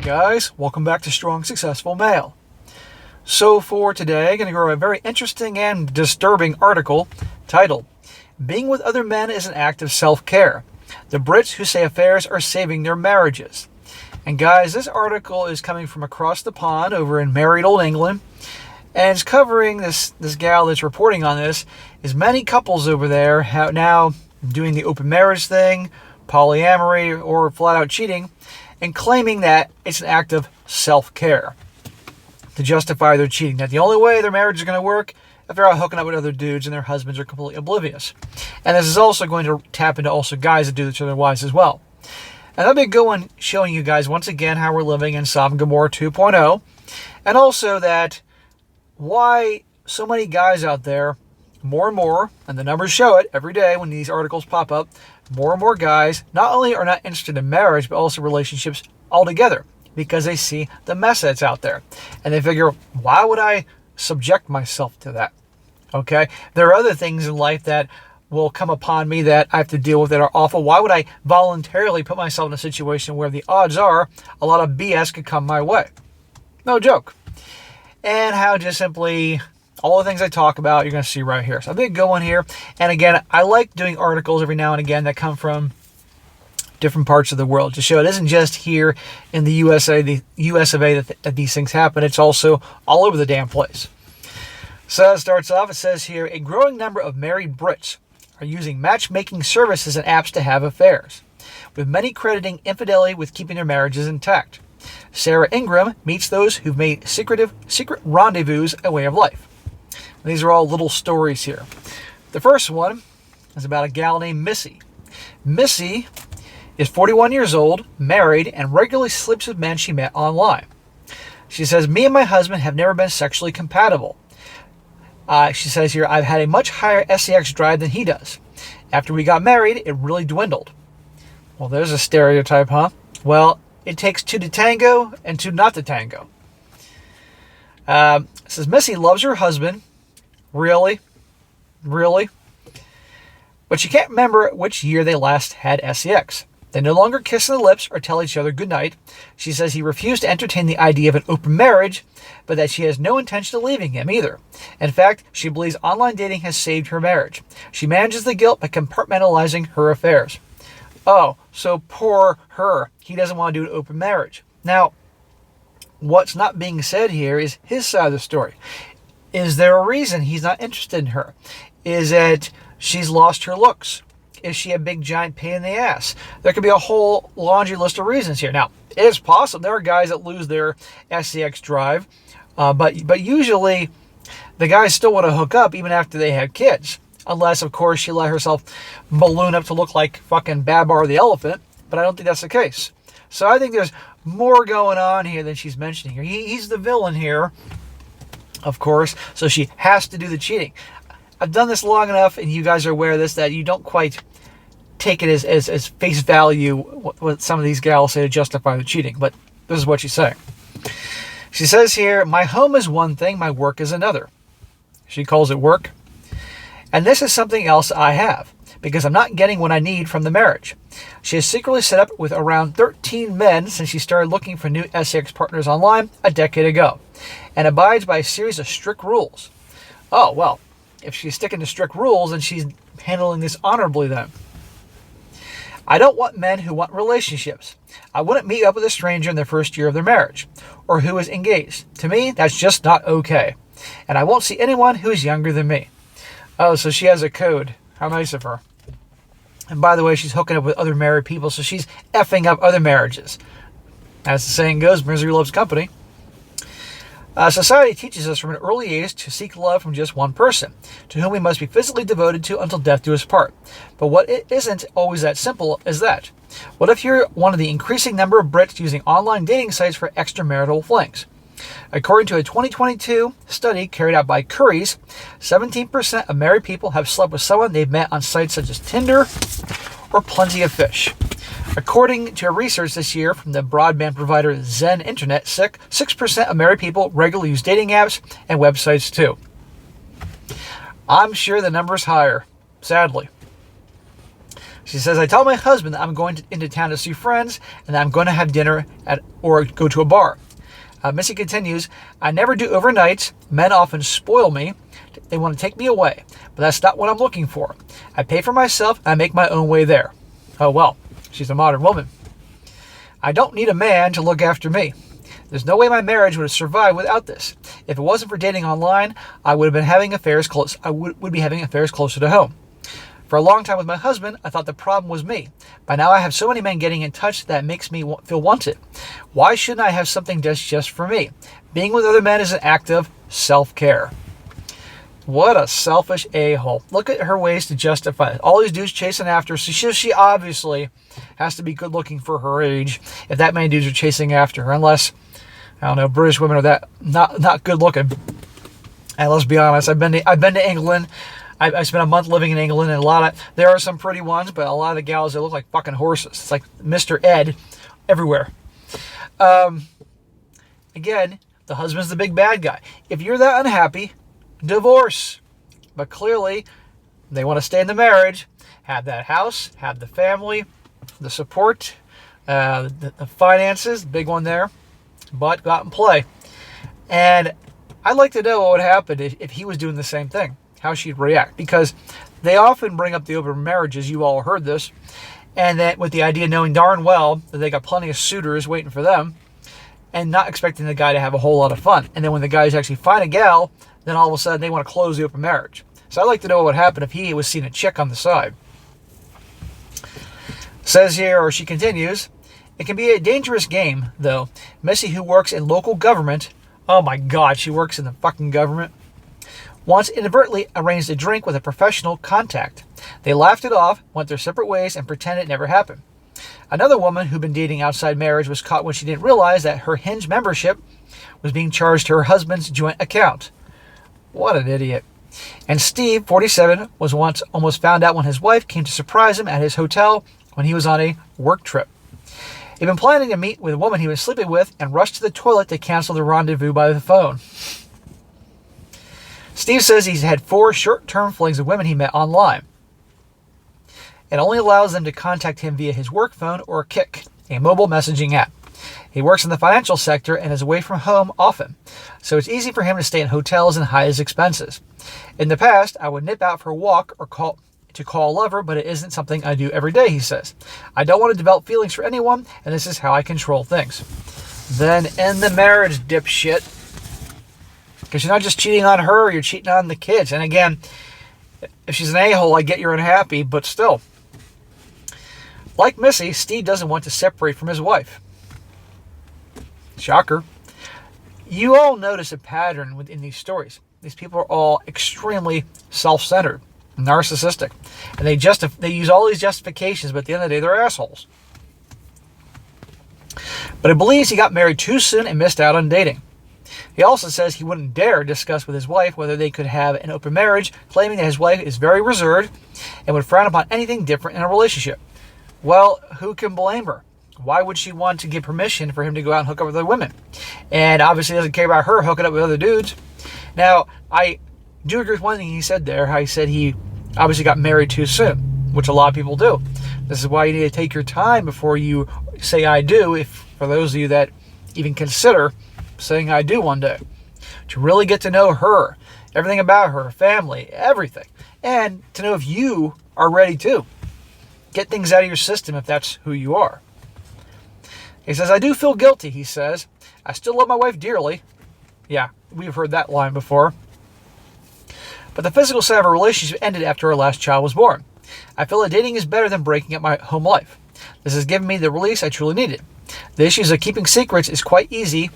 guys, welcome back to Strong Successful Male. So for today, I'm going to go over a very interesting and disturbing article titled, Being with Other Men is an Act of Self-Care. The Brits who say affairs are saving their marriages. And guys, this article is coming from across the pond over in merry old England, and it's covering this gal that's reporting on this, is many couples over there now doing the open marriage thing, polyamory, or flat out cheating, and claiming that it's an act of self-care to justify their cheating. That the only way their marriage is going to work if they're out hooking up with other dudes and their husbands are completely oblivious. And this is also going to tap into also guys that do this to their wives as well. And I'll be going showing you guys once again how we're living in Sodom and Gomorrah 2.0, and also that why so many guys out there, more and more, and the numbers show it every day when these articles pop up, more and more guys not only are not interested in marriage, but also relationships altogether, because they see the mess that's out there. And they figure, why would I subject myself to that? Okay? There are other things in life that will come upon me that I have to deal with that are awful. Why would I voluntarily put myself in a situation where the odds are a lot of BS could come my way? No joke. And how just simply all the things I talk about, you're going to see right here. So I'm going to go in here. And again, I like doing articles every now and again that come from different parts of the world to show it isn't just here in the USA, the US of A that these things happen. It's also all over the damn place. So it starts off, it says here, a growing number of married Brits are using matchmaking services and apps to have affairs, with many crediting infidelity with keeping their marriages intact. Sarah Ingram meets those who've made secret rendezvous a way of life. These are all little stories here. The first one is about a gal named Missy. Missy is 41 years old, married, and regularly sleeps with men she met online. She says, me and my husband have never been sexually compatible. She says here, I've had a much higher sex drive than he does. After we got married, it really dwindled. Well, there's a stereotype, huh? Well, it takes two to tango and two not to tango. It says, Missy loves her husband. Really? But she can't remember which year they last had sex. They no longer kiss on the lips or tell each other goodnight. She says he refused to entertain the idea of an open marriage, but that she has no intention of leaving him either. In fact, she believes online dating has saved her marriage. She manages the guilt by compartmentalizing her affairs. Oh, so poor her. He doesn't want to do an open marriage. Now, what's not being said here is his side of the story. Is there a reason he's not interested in her? Is it she's lost her looks? Is she a big giant pain in the ass? There could be a whole laundry list of reasons here. Now, it is possible. There are guys that lose their sex drive, but usually the guys still want to hook up even after they have kids. Unless, of course, she let herself balloon up to look like fucking Babar the elephant. But I don't think that's the case. So I think there's more going on here than she's mentioning here. He's the villain here, of course, so she has to do the cheating. I've done this long enough, and you guys are aware of this, that you don't quite take it as face value what some of these gals say to justify the cheating, but this is what she's saying. She says here, my home is one thing, my work is another. She calls it work. And this is something else I have, because I'm not getting what I need from the marriage. She has secretly set up with around 13 men since she started looking for new sex partners online a decade ago, and abides by a series of strict rules. Oh, well, if she's sticking to strict rules, then she's handling this honorably then. I don't want men who want relationships. I wouldn't meet up with a stranger in the first year of their marriage, or who is engaged. To me, that's just not okay. And I won't see anyone who is younger than me. Oh, so she has a code. How nice of her. And by the way, she's hooking up with other married people, so she's effing up other marriages. As the saying goes, misery loves company. Society teaches us from an early age to seek love from just one person, to whom we must be physically devoted to until death do us part. But what it isn't always that simple as that. What if you're one of the increasing number of Brits using online dating sites for extramarital flings? According to a 2022 study carried out by Currys, 17% of married people have slept with someone they've met on sites such as Tinder or Plenty of Fish. According to a research this year from the broadband provider Zen Internet, 6% of married people regularly use dating apps and websites too. I'm sure the number is higher, sadly. She says, I tell my husband that I'm going into town to see friends and that I'm going to have dinner or go to a bar. Missy continues, I never do overnights. Men often spoil me. They want to take me away, but that's not what I'm looking for. I pay for myself and I make my own way there. Oh, well, she's a modern woman. I don't need a man to look after me. There's no way my marriage would have survived without this. If it wasn't for dating online, I would have been having affairs close. I would be having affairs closer to home. For a long time with my husband, I thought the problem was me. By now I have so many men getting in touch that makes me feel wanted. Why shouldn't I have something just for me? Being with other men is an act of self-care. What a selfish a-hole. Look at her ways to justify it. All these dudes chasing after her. So she obviously has to be good looking for her age if that many dudes are chasing after her. Unless, I don't know, British women are that not good looking. And let's be honest, I've been to England. I spent a month living in England, and there are some pretty ones, but a lot of the gals, they look like fucking horses. It's like Mr. Ed everywhere. Again, the husband's the big bad guy. If you're that unhappy, divorce. But clearly, they want to stay in the marriage, have that house, have the family, the support, the finances, big one there, but go out and play. And I'd like to know what would happen if he was doing the same thing. How she'd react, because they often bring up the open marriages, you all heard this, and that with the idea knowing darn well that they got plenty of suitors waiting for them and not expecting the guy to have a whole lot of fun. And then when the guys actually find a gal, then all of a sudden they want to close the open marriage. So I'd like to know what would happen if he was seeing a chick on the side. Says here, or she continues, it can be a dangerous game, though. Missy, who works in local government, oh my God, she works in the fucking government, once inadvertently arranged a drink with a professional contact. They laughed it off, went their separate ways, and pretended it never happened. Another woman who'd been dating outside marriage was caught when she didn't realize that her Hinge membership was being charged to her husband's joint account. What an idiot. And Steve, 47, was once almost found out when his wife came to surprise him at his hotel when he was on a work trip. He'd been planning to meet with a woman he was sleeping with and rushed to the toilet to cancel the rendezvous by the phone. Steve says he's had 4 short-term flings with women he met online. It only allows them to contact him via his work phone or Kik, a mobile messaging app. He works in the financial sector and is away from home often, so it's easy for him to stay in hotels and hide his expenses. In the past, I would nip out for a walk or call a lover, but it isn't something I do every day, he says. I don't want to develop feelings for anyone, and this is how I control things. Then end the marriage, dipshit. Because you're not just cheating on her, you're cheating on the kids. And again, if she's an a-hole, I get you're unhappy, but still. Like Missy, Steve doesn't want to separate from his wife. Shocker. You all notice a pattern within these stories. These people are all extremely self-centered, narcissistic. And they use all these justifications, but at the end of the day, they're assholes. But he believes he got married too soon and missed out on dating. He also says he wouldn't dare discuss with his wife whether they could have an open marriage, claiming that his wife is very reserved and would frown upon anything different in a relationship. Well, who can blame her? Why would she want to give permission for him to go out and hook up with other women? And obviously doesn't care about her hooking up with other dudes. Now, I do agree with one thing he said there, how he said he obviously got married too soon, which a lot of people do. This is why you need to take your time before you say I do, if for those of you that even consider saying I do one day, to really get to know her, everything about her, family, everything, and to know if you are ready to get things out of your system if that's who you are. He says, I do feel guilty, he says. I still love my wife dearly. Yeah, we've heard that line before. But the physical side of our relationship ended after our last child was born. I feel that dating is better than breaking up my home life. This has given me the release I truly needed. The issues of keeping secrets is quite easy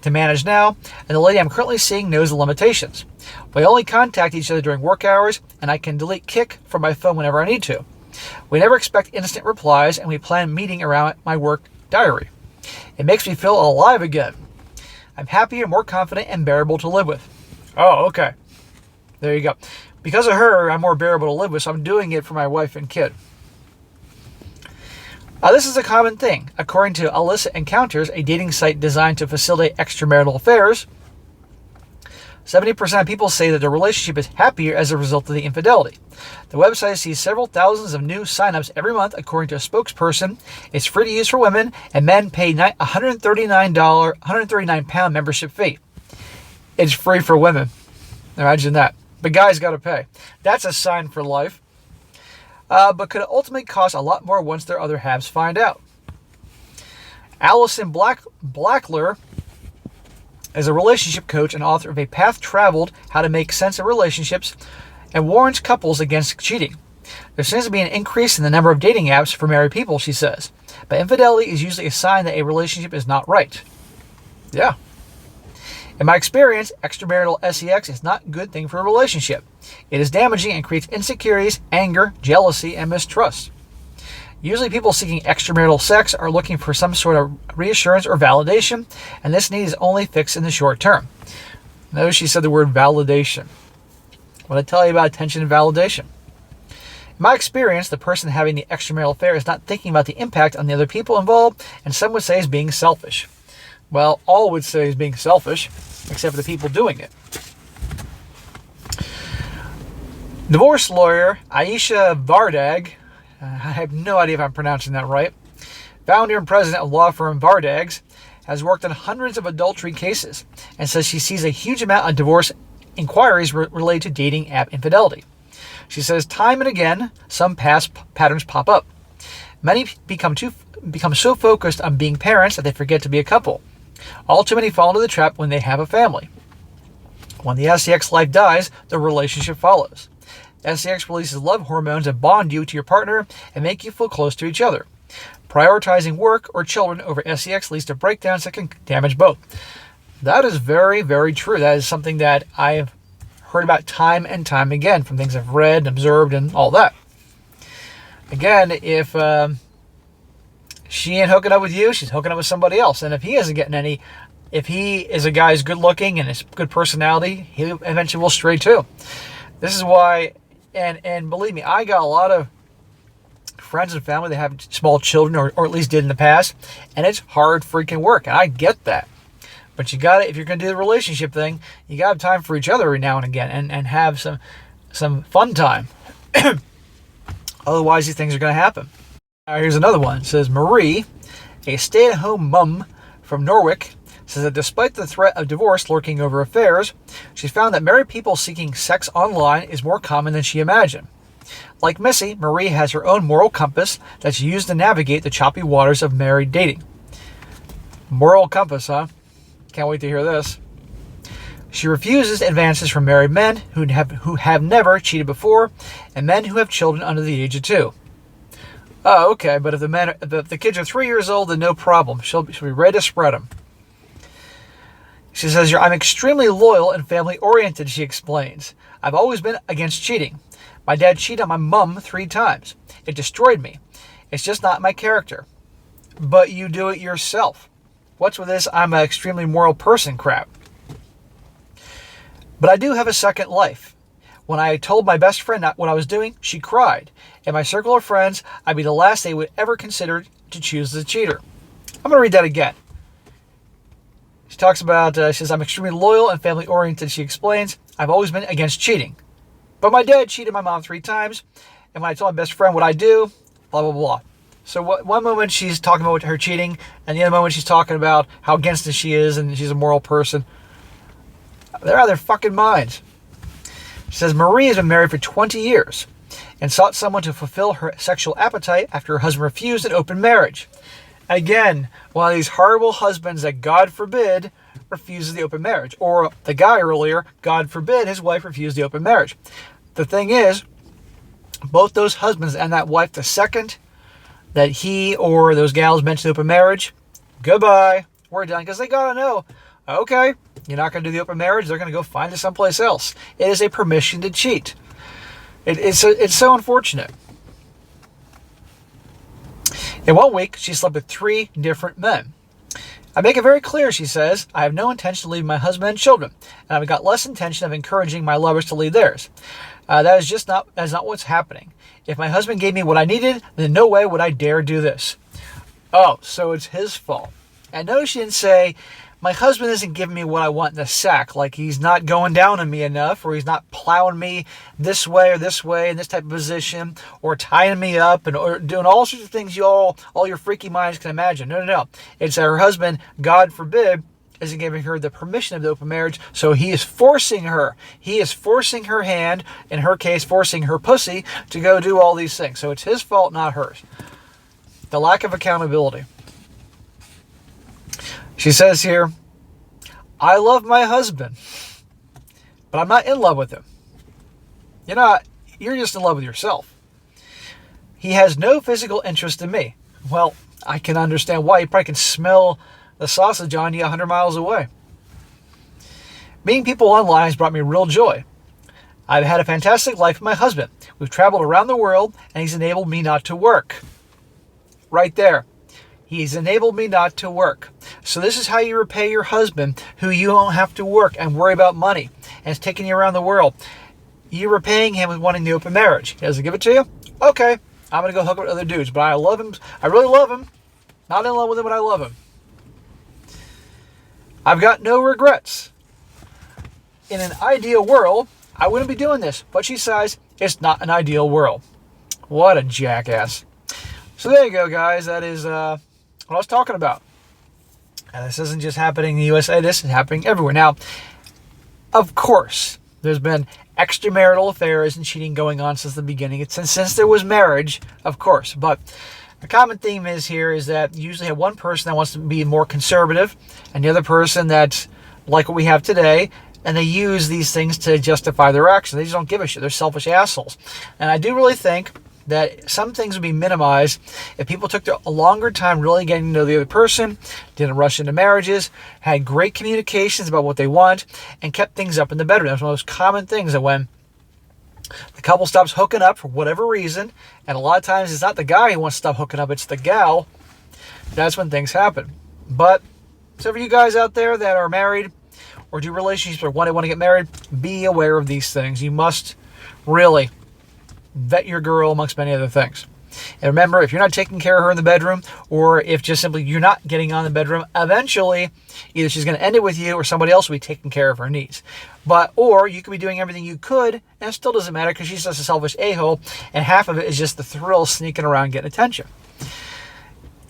to manage now, and the lady I'm currently seeing knows the limitations. We only contact each other during work hours, and I can delete Kik from my phone whenever I need to. We never expect instant replies, and we plan meeting around my work diary. It makes me feel alive again. I'm happier, more confident, and bearable to live with. Oh, okay. There you go. Because of her, I'm more bearable to live with, so I'm doing it for my wife and kid. This is a common thing. According to Illicit Encounters, a dating site designed to facilitate extramarital affairs, 70% of people say that their relationship is happier as a result of the infidelity. The website sees several thousands of new signups every month, according to a spokesperson. It's free to use for women, and men pay £139 membership fee. It's free for women. Imagine that. But guys got to pay. That's a sign for life. But could ultimately cost a lot more once their other halves find out. Allison Blackler is a relationship coach and author of A Path Traveled, How to Make Sense of Relationships, and warns couples against cheating. There seems to be an increase in the number of dating apps for married people, she says. But infidelity is usually a sign that a relationship is not right. Yeah. In my experience, extramarital sex is not a good thing for a relationship. It is damaging and creates insecurities, anger, jealousy, and mistrust. Usually people seeking extramarital sex are looking for some sort of reassurance or validation, and this need is only fixed in the short term. Notice she said the word validation. What I tell you about attention and validation. In my experience, the person having the extramarital affair is not thinking about the impact on the other people involved, and some would say is being selfish. Well, all would say is being selfish, except for the people doing it. Divorce lawyer Aisha Vardag, I have no idea if I'm pronouncing that right, founder and president of law firm Vardags, has worked on hundreds of adultery cases and says she sees a huge amount of divorce inquiries related to dating app infidelity. She says time and again, some past patterns pop up. Many become so focused on being parents that they forget to be a couple. All too many fall into the trap when they have a family. When the sex life dies, the relationship follows. Sex releases love hormones that bond you to your partner and make you feel close to each other. Prioritizing work or children over sex leads to breakdowns that can damage both. That is very, very true. That is something that I've heard about time and time again from things I've read, observed, and all that. Again, if she ain't hooking up with you, she's hooking up with somebody else. And if he isn't getting any, if he is a guy who's good looking and has good personality, he eventually will stray too. This is why, and believe me, I got a lot of friends and family that have small children, or at least did in the past, and it's hard freaking work, and I get that. But you got to, if you're going to do the relationship thing, you got to have time for each other every now and again, and have some fun time. Otherwise, these things are going to happen. Here's another one. It says, Marie, a stay-at-home mum from Norwich, says that despite the threat of divorce lurking over affairs, she's found that married people seeking sex online is more common than she imagined. Like Missy, Marie has her own moral compass that she used to navigate the choppy waters of married dating. Moral compass, huh? Can't wait to hear this. She refuses advances from married men who have never cheated before, and men who have children under the age of 2. Oh, okay, but if the kids are 3 years old, then no problem. She'll be ready to spread them. She says, I'm extremely loyal and family-oriented, she explains. I've always been against cheating. My dad cheated on my mom 3 times. It destroyed me. It's just not my character. But you do it yourself. What's with this I'm an extremely moral person crap? But I do have a second life. When I told my best friend what I was doing, she cried. In my circle of friends, I'd be the last they would ever consider to choose the cheater. I'm going to read that again. She talks about, she says, I'm extremely loyal and family-oriented, she explains. I've always been against cheating. But my dad cheated my mom 3 times, and when I told my best friend what I do, blah, blah, blah. So one moment she's talking about her cheating, and the other moment she's talking about how against it she is, and she's a moral person. They're out of their fucking minds. She says, Marie has been married for 20 years and sought someone to fulfill her sexual appetite after her husband refused an open marriage. Again, one of these horrible husbands that, God forbid, refuses the open marriage. Or the guy earlier, God forbid, his wife refused the open marriage. The thing is, both those husbands and that wife, the second that he or those gals mention open marriage, goodbye, we're done. Because they got to know, okay, you're not going to do the open marriage, they're going to go find it someplace else. It is a permission to cheat. It's so unfortunate. In 1 week, she slept with 3 different men. I make it very clear, she says, I have no intention of leaving my husband and children, and I've got less intention of encouraging my lovers to leave theirs. That is not what's happening. If my husband gave me what I needed, then no way would I dare do this. Oh, so it's his fault. And notice she didn't say, my husband isn't giving me what I want in the sack. Like he's not going down on me enough, or he's not plowing me this way or this way in this type of position, or tying me up or doing all sorts of things all your freaky minds can imagine. No. It's that her husband, God forbid, isn't giving her the permission of the open marriage, so he is forcing her. He is forcing her hand, in her case, forcing her pussy to go do all these things. So it's his fault, not hers. The lack of accountability. She says here, I love my husband, but I'm not in love with him. You're just in love with yourself. He has no physical interest in me. Well, I can understand why. You probably can smell the sausage on you 100 miles away. Meeting people online has brought me real joy. I've had a fantastic life with my husband. We've traveled around the world, and he's enabled me not to work. Right there. He's enabled me not to work. So this is how you repay your husband, who you don't have to work and worry about money, and is taking you around the world. You're repaying him with wanting the open marriage. He doesn't give it to you? Okay, I'm going to go hook up with other dudes. But I love him. I really love him. Not in love with him, but I love him. I've got no regrets. In an ideal world, I wouldn't be doing this. But she says it's not an ideal world. What a jackass. So there you go, guys. That is what I was talking about. And this isn't just happening in the USA. This is happening everywhere. Now, of course, there's been extramarital affairs and cheating going on since the beginning. It's since there was marriage, of course. But the common theme is that you usually have one person that wants to be more conservative and the other person that's like what we have today, and they use these things to justify their actions. They just don't give a shit. They're selfish assholes. And I do really think that some things would be minimized if people took a longer time really getting to know the other person, didn't rush into marriages, had great communications about what they want, and kept things up in the bedroom. That's one of those common things that when the couple stops hooking up for whatever reason, and a lot of times it's not the guy who wants to stop hooking up, it's the gal, that's when things happen. But, so for you guys out there that are married, or do relationships, or want to get married, be aware of these things. You must really vet your girl amongst many other things. And remember, if you're not taking care of her in the bedroom, or if just simply you're not getting on the bedroom, eventually either she's going to end it with you or somebody else will be taking care of her needs. Or you could be doing everything you could, and it still doesn't matter because she's just a selfish a-hole, and half of it is just the thrill of sneaking around getting attention.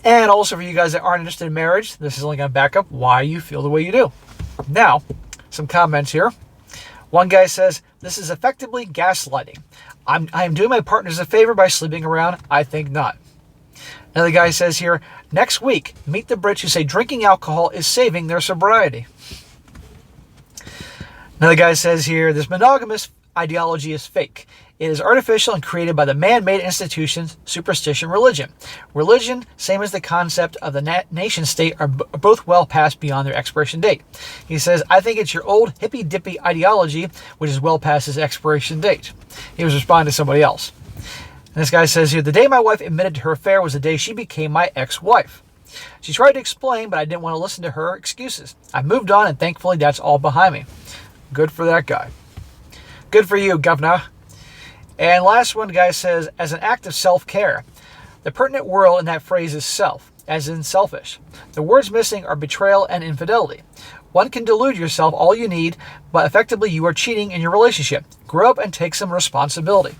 And also for you guys that aren't interested in marriage, this is only going to back up why you feel the way you do. Now, some comments here. One guy says, this is effectively gaslighting. I am doing my partners a favor by sleeping around. I think not. Another guy says here, next week, meet the Brits who say drinking alcohol is saving their sobriety. Another guy says here, this monogamous ideology is fake. It is artificial and created by the man-made institutions, superstition, religion. Religion, same as the concept of the nation state, are both well past beyond their expiration date. He says, I think it's your old hippy-dippy ideology, which is well past its expiration date. He was responding to somebody else. And this guy says here, the day my wife admitted to her affair was the day she became my ex-wife. She tried to explain, but I didn't want to listen to her excuses. I moved on, and thankfully that's all behind me. Good for that guy. Good for you, governor. And last one, guy says, as an act of self-care. The pertinent word in that phrase is self, as in selfish. The words missing are betrayal and infidelity. One can delude yourself all you need, but effectively you are cheating in your relationship. Grow up and take some responsibility.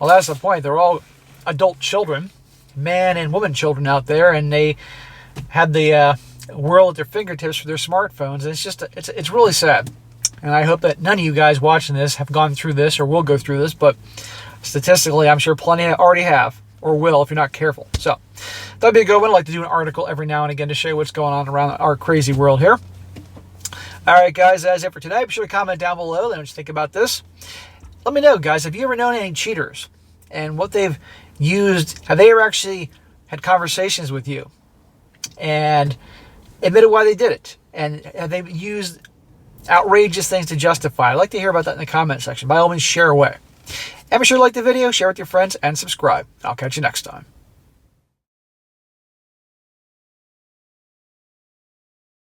Well, that's the point. They're all adult children, man and woman children out there, and they had the world at their fingertips for their smartphones. And it's really sad. And I hope that none of you guys watching this have gone through this or will go through this, but statistically, I'm sure plenty already have or will if you're not careful. So that'd be a good one. I'd like to do an article every now and again to show you what's going on around our crazy world here. All right, guys, that's it for today. Be sure to comment down below. Let me know what you think about this. Let me know, guys, have you ever known any cheaters and what they've used? Have they ever actually had conversations with you and admitted why they did it? And have they used outrageous things to justify? I'd like to hear about that in the comment section. By all means, share away. And be sure to like the video, share with your friends, and subscribe. I'll catch you next time.